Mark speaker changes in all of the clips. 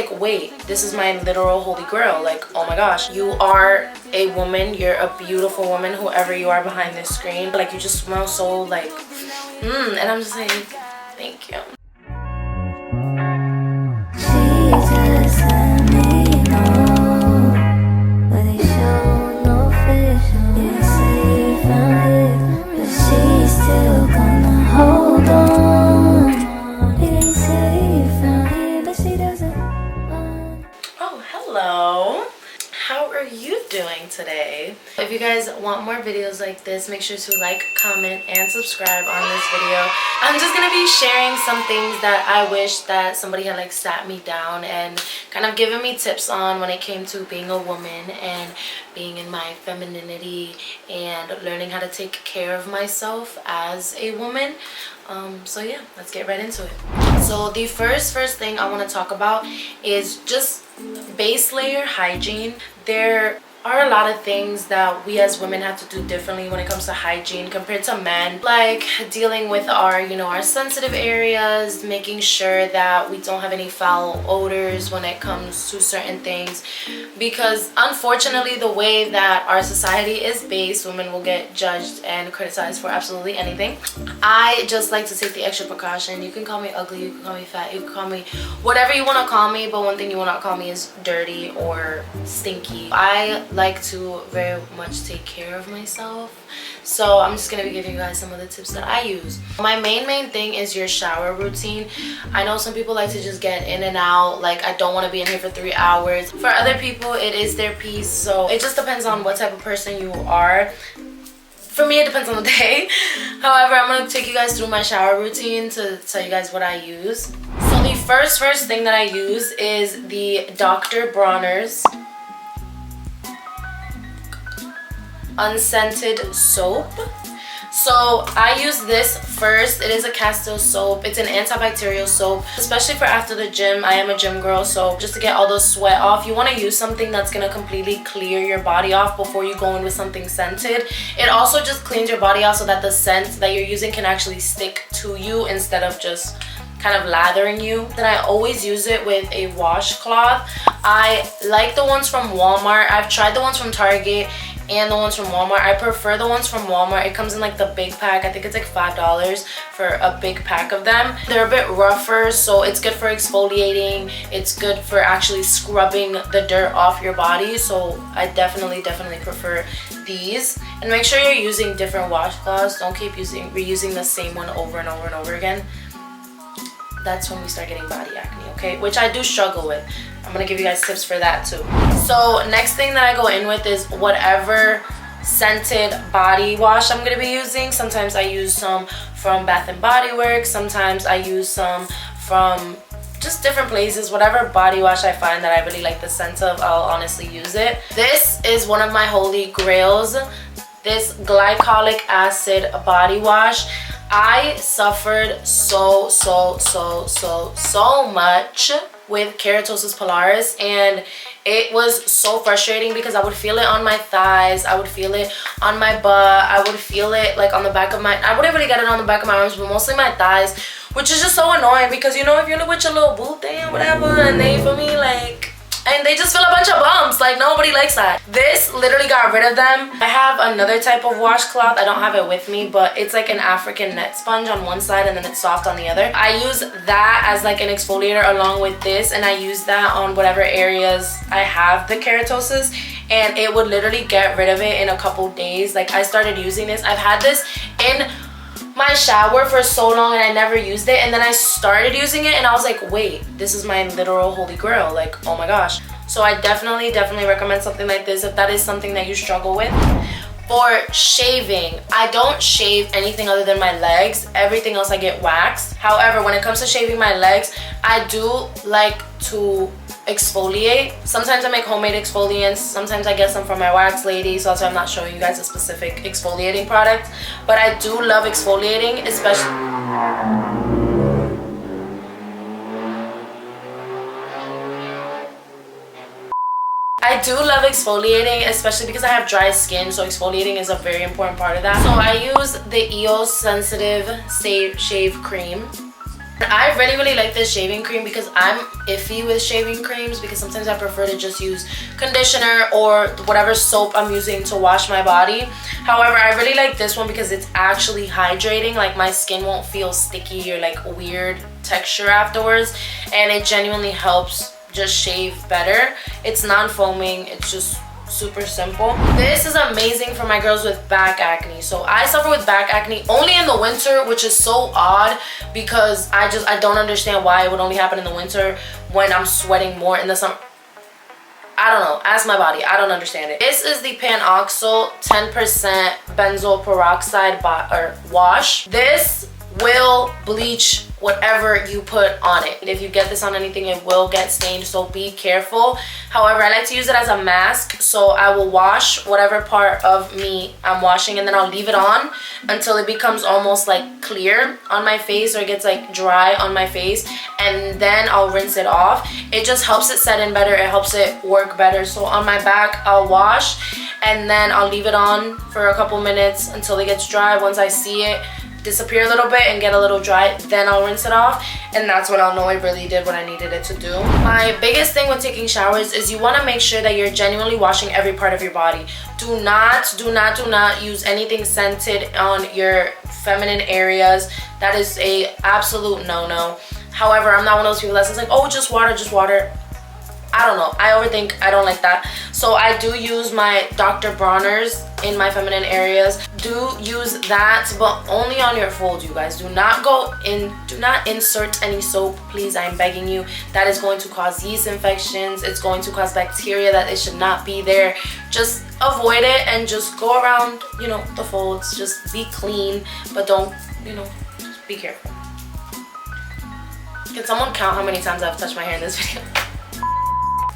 Speaker 1: like, wait, this is my literal holy grail. Like, oh my gosh, you are a woman, you're a beautiful woman, whoever you are behind this screen. Like, you just smell so like and I'm just like, thank you. Today, if you guys want more videos like this, make sure to like, comment, and subscribe on this video. I'm just gonna be sharing some things that I wish that somebody had like sat me down and kind of given me tips on when it came to being a woman and being in my femininity and learning how to take care of myself as a woman. So yeah, let's get right into it. So the first thing I want to talk about is just base layer hygiene. There are a lot of things that we as women have to do differently when it comes to hygiene compared to men, like dealing with our our sensitive areas, making sure that we don't have any foul odors when it comes to certain things, because unfortunately the way that our society is based, women will get judged and criticized for absolutely anything. I just like to take the extra precaution. You can call me ugly, you can call me fat, you can call me whatever you want to call me, but one thing you will not call me is dirty or stinky. I like to very much take care of myself, so I'm just gonna be giving you guys some of the tips that I use. My main thing is your shower routine. I know some people like to just get in and out, like I don't want to be in here for 3 hours. For other people it is their piece, so it just depends on what type of person you are. For me, it depends on the day. However, I'm going to take you guys through my shower routine to tell you guys what I use. So the first thing that I use is the Dr. Bronner's unscented soap. So I use this first. It is a Castile soap. It's an antibacterial soap, especially for after the gym. I am a gym girl, so just to get all the sweat off, you want to use something that's going to completely clear your body off before you go in with something scented. It also just cleans your body off so that the scent that you're using can actually stick to you instead of just kind of lathering you. Then I always use it with a washcloth. I like the ones from Walmart. I've tried the ones from Target and the ones from Walmart. I prefer the ones from Walmart. It comes in like the big pack. I think it's like $5 for a big pack of them. They're a bit rougher, so it's good for exfoliating. It's good for actually scrubbing the dirt off your body. So I definitely prefer these. And make sure you're using different washcloths. Don't keep reusing the same one over and over and over again. That's when we start getting body acne, okay? Which I do struggle with. I'm gonna give you guys tips for that too. So next thing that I go in with is whatever scented body wash I'm gonna be using. Sometimes I use some from Bath and Body Works. Sometimes I use some from just different places. Whatever body wash I find that I really like the scent of, I'll honestly use it. This is one of my holy grails. This glycolic acid body wash. I suffered so much with keratosis pilaris, and it was so frustrating because I would feel it on my thighs, I would feel it on my butt, I would feel it like on the back of my, I wouldn't really get it on the back of my arms, but mostly my thighs, which is just so annoying because if you're with your little boo thing or whatever, and they for me like, and they just feel a bunch of bumps. Like, nobody likes that. This literally got rid of them. I have another type of washcloth. I don't have it with me, but it's like an African net sponge on one side and then it's soft on the other. I use that as like an exfoliator along with this, and I use that on whatever areas I have the keratosis, and it would literally get rid of it in a couple days. Like, I started using this. I've had this in my shower for so long and I never used it, and then I started using it and I was like, wait, this is my literal holy grail. Like, oh my gosh. So I definitely recommend something like this if that is something that you struggle with. For shaving, I don't shave anything other than my legs. Everything else I get waxed. However, when it comes to shaving my legs, I do like to exfoliate. Sometimes I make homemade exfoliants. Sometimes I get some from my wax lady, so that's why I'm not showing you guys a specific exfoliating product. But I do love exfoliating, especially I do love exfoliating, especially because I have dry skin, so exfoliating is a very important part of that. So I use the EOS Sensitive Shave Cream. I really like this shaving cream because I'm iffy with shaving creams, because sometimes I prefer to just use conditioner or whatever soap I'm using to wash my body. However, I really like this one because it's actually hydrating. Like, my skin won't feel sticky or like weird texture afterwards, and it genuinely helps just shave better. It's non-foaming, it's just super simple. This is amazing for my girls with back acne. So I suffer with back acne only in the winter, which is so odd because I don't understand why it would only happen in the winter when I'm sweating more in the summer. I don't know, ask my body, I don't understand it. This is the Panoxyl 10% benzoyl peroxide wash. This will bleach whatever you put on it. If you get this on anything, it will get stained, so be careful. However, I like to use it as a mask, so I will wash whatever part of me I'm washing, and then I'll leave it on until it becomes almost like clear on my face, or it gets like dry on my face, and then I'll rinse it off. It just helps it set in better, it helps it work better. So on my back, I'll wash, and then I'll leave it on for a couple minutes until it gets dry. Once I see it disappear a little bit and get a little dry, then I'll rinse it off, and that's when I'll know it really did what I needed it to do. My biggest thing with taking showers is you want to make sure that you're genuinely washing every part of your body. Do not use anything scented on your feminine areas. That is a absolute no-no. However, I'm not one of those people that's like, oh, just water. I don't know, I overthink, I don't like that. So I do use my Dr. Bronner's in my feminine areas. Do use that, but only on your folds, you guys. Do not insert any soap, please, I'm begging you. That is going to cause yeast infections. It's going to cause bacteria that it should not be there. Just avoid it and just go around, you know, the folds. Just be clean, but don't, you know, just be careful. Can someone count how many times I've touched my hair in this video?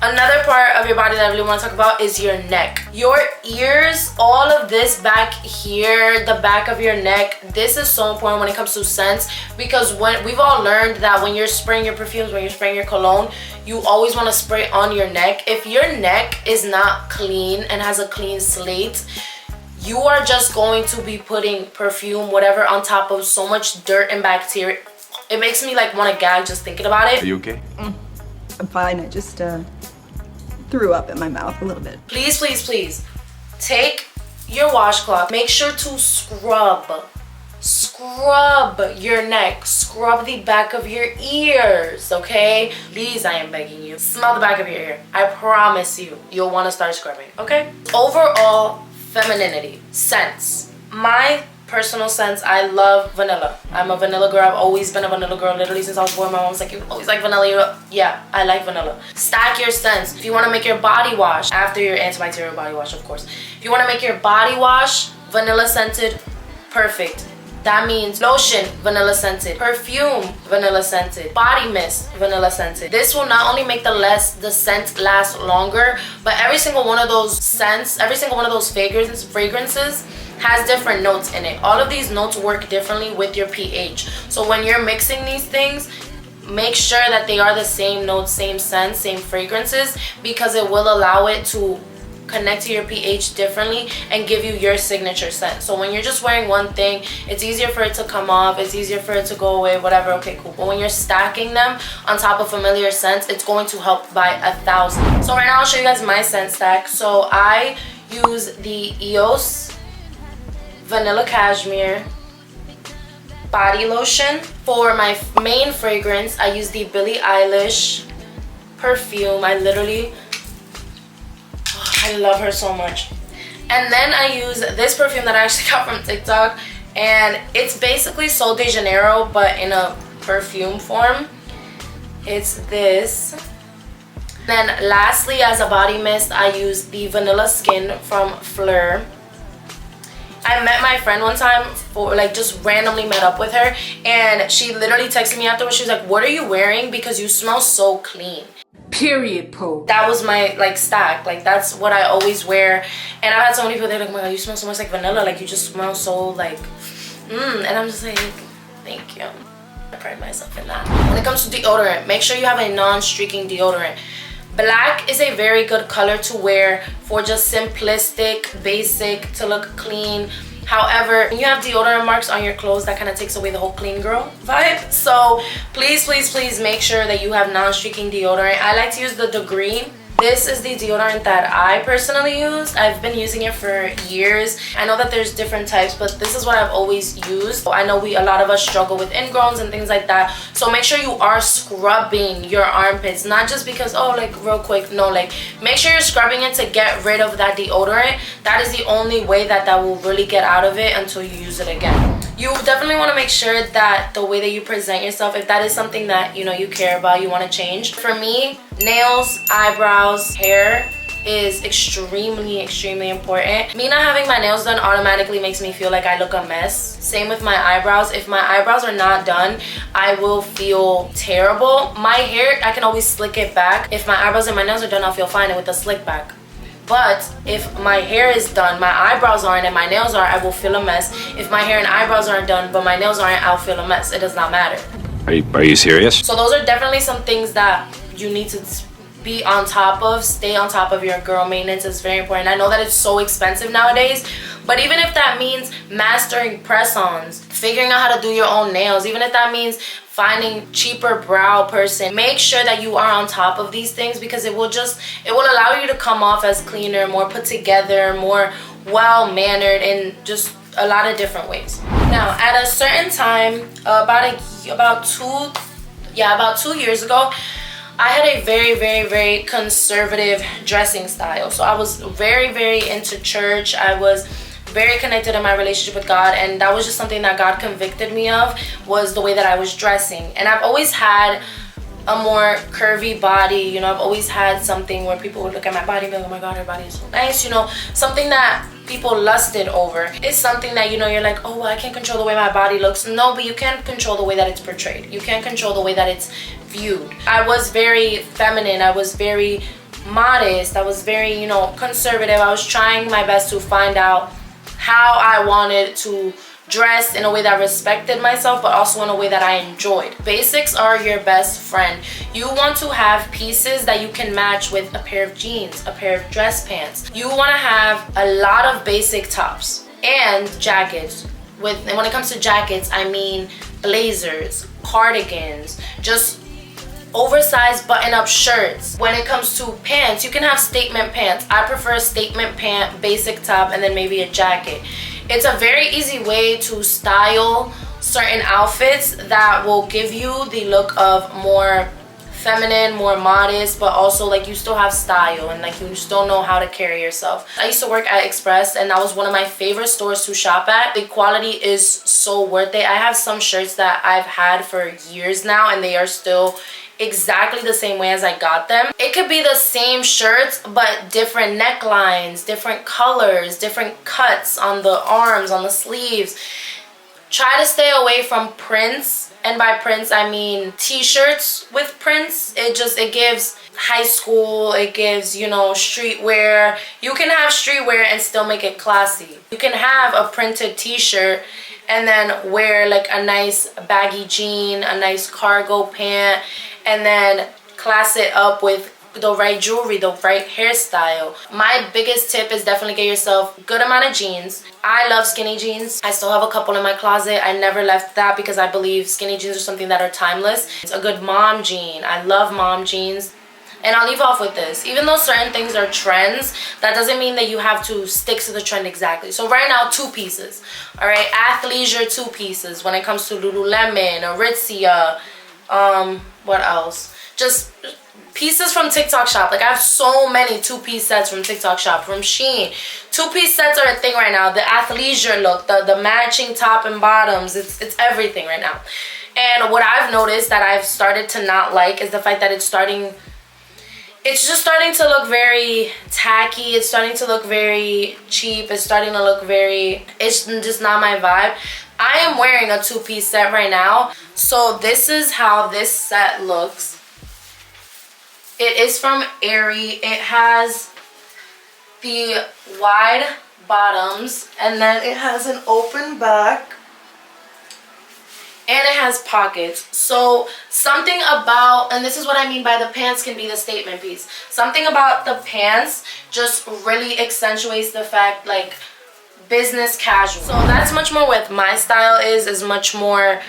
Speaker 1: Another part of your body that I really want to talk about is your neck. Your ears, all of this back here, the back of your neck, this is so important when it comes to scents, because when we've all learned that when you're spraying your perfumes, when you're spraying your cologne, you always want to spray on your neck. If your neck is not clean and has a clean slate, you are just going to be putting perfume, whatever, on top of so much dirt and bacteria. It makes me like want to gag just thinking about it.
Speaker 2: Are you okay?
Speaker 3: I'm fine. I just threw up in my mouth a little bit.
Speaker 1: Please, please, please take your washcloth. Make sure to scrub your neck. Scrub the back of your ears, okay? Please, I am begging you. Smell the back of your ear. I promise you, you'll want to start scrubbing, okay? Overall, femininity, scents. My personal sense, I love vanilla. I'm a vanilla girl. I've always been a vanilla girl. Literally since I was born, my mom's like, you always like vanilla. Yeah, I like vanilla. Stack your scents. If you want to make your body wash, after your antibacterial body wash, of course. If you want to make your body wash vanilla scented, perfect. That means lotion, vanilla scented, perfume, vanilla scented, body mist, vanilla scented. This will not only make the scent last longer, but every single one of those scents, every single one of those fragrances has different notes in it. All of these notes work differently with your pH. So when you're mixing these things, make sure that they are the same notes, same scents, same fragrances, because it will allow it to connect to your pH differently and give you your signature scent. So when you're just wearing one thing, it's easier for it to come off, it's easier for it to go away, whatever, okay, cool. But when you're stacking them on top of familiar scents, it's going to help by 1,000. So right now I'll show you guys my scent stack. So I use the EOS Vanilla Cashmere body lotion. For my main fragrance, I use the Billie Eilish perfume. I love her so much. And then I use this perfume that I actually got from TikTok, and it's basically Sol de Janeiro but in a perfume form. It's this. Then lastly, as a body mist, I use the Vanilla Skin from Fleur. I met my friend one time, for like just randomly met up with her, and she literally texted me afterwards. She was like, what are you wearing? Because you smell so clean.
Speaker 4: Period, po.
Speaker 1: That was my like stack. Like that's what I always wear. And I've had so many people, they're like, oh my god, you smell so much like vanilla. Like you just smell so like, and I'm just like, thank you. I pride myself in that. When it comes to deodorant, make sure you have a non-streaking deodorant. Black is a very good color to wear for just simplistic, basic, to look clean. However, when you have deodorant marks on your clothes, that kind of takes away the whole clean girl vibe. So please, please, please make sure that you have non-streaking deodorant. I like to use the Degree. This is the deodorant that I personally use. I've been using it for years. I know that there's different types, but this is what I've always used. I know a lot of us struggle with ingrowns and things like that. So make sure you are scrubbing your armpits, not just because, oh, like real quick. No, like make sure you're scrubbing it to get rid of that deodorant. That is the only way that will really get out of it until you use it again. You definitely want to make sure that the way that you present yourself, if that is something that you care about, you want to change. For me, nails, eyebrows, hair is extremely important. Me not having my nails done automatically makes me feel like I look a mess. Same with my eyebrows. If my eyebrows are not done, I will feel terrible. My hair, I can always slick it back. If my eyebrows and my nails are done, I'll feel fine with a slick back. But if my hair is done, my eyebrows aren't, and my nails are, I will feel a mess. If my hair and eyebrows aren't done, but my nails aren't, I'll feel a mess. It does not matter.
Speaker 2: Are you serious?
Speaker 1: So those are definitely some things that you need to be on top of. Stay on top of your girl maintenance is very important. I know that it's so expensive nowadays, but even if that means mastering press-ons, figuring out how to do your own nails, even if that means finding cheaper brow person, make sure that you are on top of these things, because it will allow you to come off as cleaner, more put together, more well-mannered in just a lot of different ways. Now, at a certain time, about 2 years ago, I had a very conservative dressing style. So I was very into church. I was very connected in my relationship with God, and that was just something that God convicted me of, was the way that I was dressing. And I've always had a more curvy body. I've always had something where people would look at my body and be like, oh my God, her body is so nice. Something that people lusted over. It's something that you're like, oh, well, I can't control the way my body looks. No, but you can't control the way that it's portrayed. You can't control the way that it's viewed. I was very feminine. I was very modest. I was very conservative. I was trying my best to find out how I wanted to dress in a way that respected myself, but also in a way that I enjoyed. Basics are your best friend. You want to have pieces that you can match with a pair of jeans, a pair of dress pants. You want to have a lot of basic tops and jackets. And when it comes to jackets, I mean blazers, cardigans, just oversized button-up shirts. When it comes to pants, you can have statement pants. I prefer a statement pant, basic top, and then maybe a jacket. It's a very easy way to style certain outfits that will give you the look of more feminine, more modest, but also like you still have style and like you still know how to carry yourself. I used to work at Express, and that was one of my favorite stores to shop at. The quality is so worth it. I have some shirts that I've had for years now, and they are still exactly the same way as I got them. It could be the same shirts, but different necklines, different colors, different cuts on the arms, on the sleeves. Try to stay away from prints, and by prints I mean t-shirts with prints. It gives high school, it gives streetwear. You can have streetwear and still make it classy. You can have a printed t-shirt and then wear like a nice baggy jean, a nice cargo pant, and then class it up with the right jewelry, the right hairstyle. My biggest tip is definitely get yourself a good amount of jeans. I love skinny jeans. I still have a couple in my closet. I never left that because I believe skinny jeans are something that are timeless. It's a good mom jean. I love mom jeans. And I'll leave off with this. Even though certain things are trends, that doesn't mean that you have to stick to the trend exactly. So right now, 2 pieces. All right, athleisure 2 pieces when it comes to Lululemon, Aritzia, what else? Just pieces from TikTok shop. Like I have so many 2-piece sets from TikTok shop, from Shein. 2-piece sets are a thing right now. The athleisure look, the matching top and bottoms, it's everything right now. And what I've noticed that I've started to not like is the fact that it's just starting to look very tacky. It's starting to look very cheap. It's starting to look it's just not my vibe. I am wearing a 2-piece set right now. So this is how this set looks. It is from Aerie. It has the wide bottoms, and then it has an open back, and it has pockets. So something about, and this is what I mean by the pants can be the statement piece. Something about the pants just really accentuates the fact, like business casual. So that's much more what my style is much more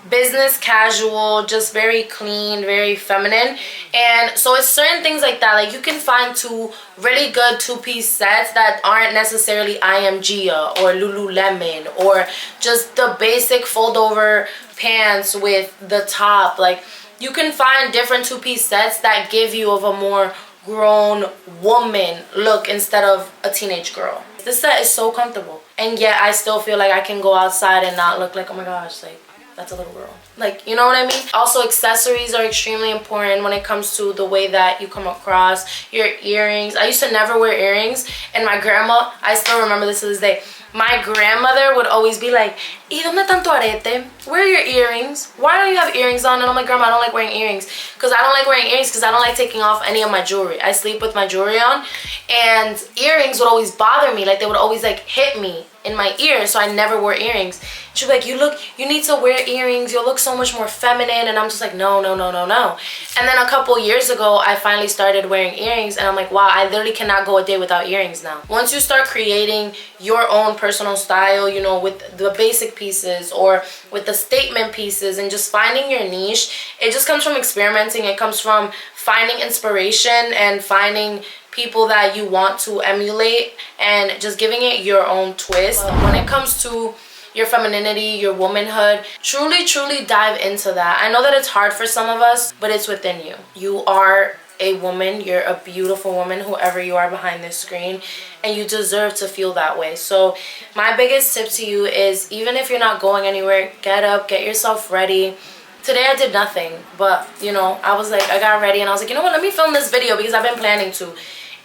Speaker 1: business casual, just very clean, very feminine. And so it's certain things like that, like you can find two really good two-piece sets that aren't necessarily IMGA or Lululemon or just the basic fold over pants with the top. Like you can find different two-piece sets that give you of a more grown woman look instead of a teenage girl. This set is so comfortable, and yet I still feel like I can go outside and not look like, oh my gosh, like that's a little girl. Like, you know what I mean? Also, accessories are extremely important when it comes to the way that you come across. Your earrings. I used to never wear earrings, and my grandma, I still remember this to this day, my grandmother would always be like, ¿Y dónde tanto arete? Where are your earrings? Why don't you have earrings on? And I'm like, Grandma, I don't like wearing earrings. Because I don't like wearing earrings because I don't like taking off any of my jewelry. I sleep with my jewelry on, and earrings would always bother me. Like, they would always like hit me in my ear, so I never wore earrings. She'd be like, you need to wear earrings, you'll look so much more feminine. And I'm just like, no. And then a couple years ago, I finally started wearing earrings, and I'm like, wow, I literally cannot go a day without earrings now. Once you start creating your own personal style, you know, with the basic pieces or with the statement pieces and just finding your niche, it just comes from experimenting. It comes from finding inspiration and finding people that you want to emulate and just giving it your own twist. When it comes to your femininity, your womanhood, truly dive into that. I know that it's hard for some of us, but it's within you. You are a woman, you're a beautiful woman, whoever you are behind this screen, and you deserve to feel that way. So my biggest tip to you is, even if you're not going anywhere, get up, get yourself ready. Today I did nothing, but you know, I was like, I got ready and I was like, you know what, let me film this video because I've been planning to.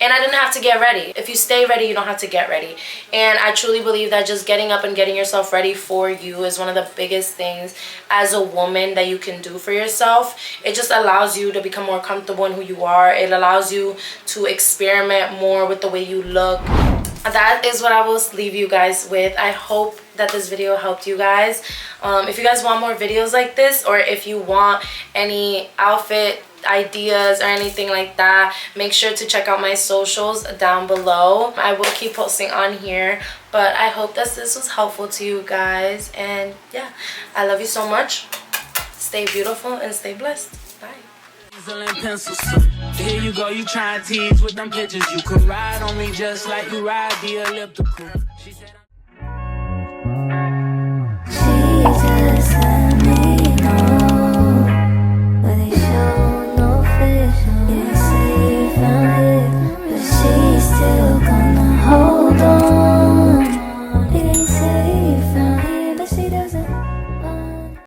Speaker 1: And I didn't have to get ready. If you stay ready, you don't have to get ready. And I truly believe that just getting up and getting yourself ready for you is one of the biggest things as a woman that you can do for yourself. It just allows you to become more comfortable in who you are. It allows you to experiment more with the way you look. That is what I will leave you guys with. I hope that this video helped you guys. If you guys want more videos like this, or if you want any outfit ideas or anything like that, make sure to check out my socials down below. I will keep posting on here, but I hope that this was helpful to you guys. And yeah, I love you so much. Stay beautiful and stay blessed. Bye. Here you go, you try and tease with them pictures. You could ride on me just like you ride the elliptical. She said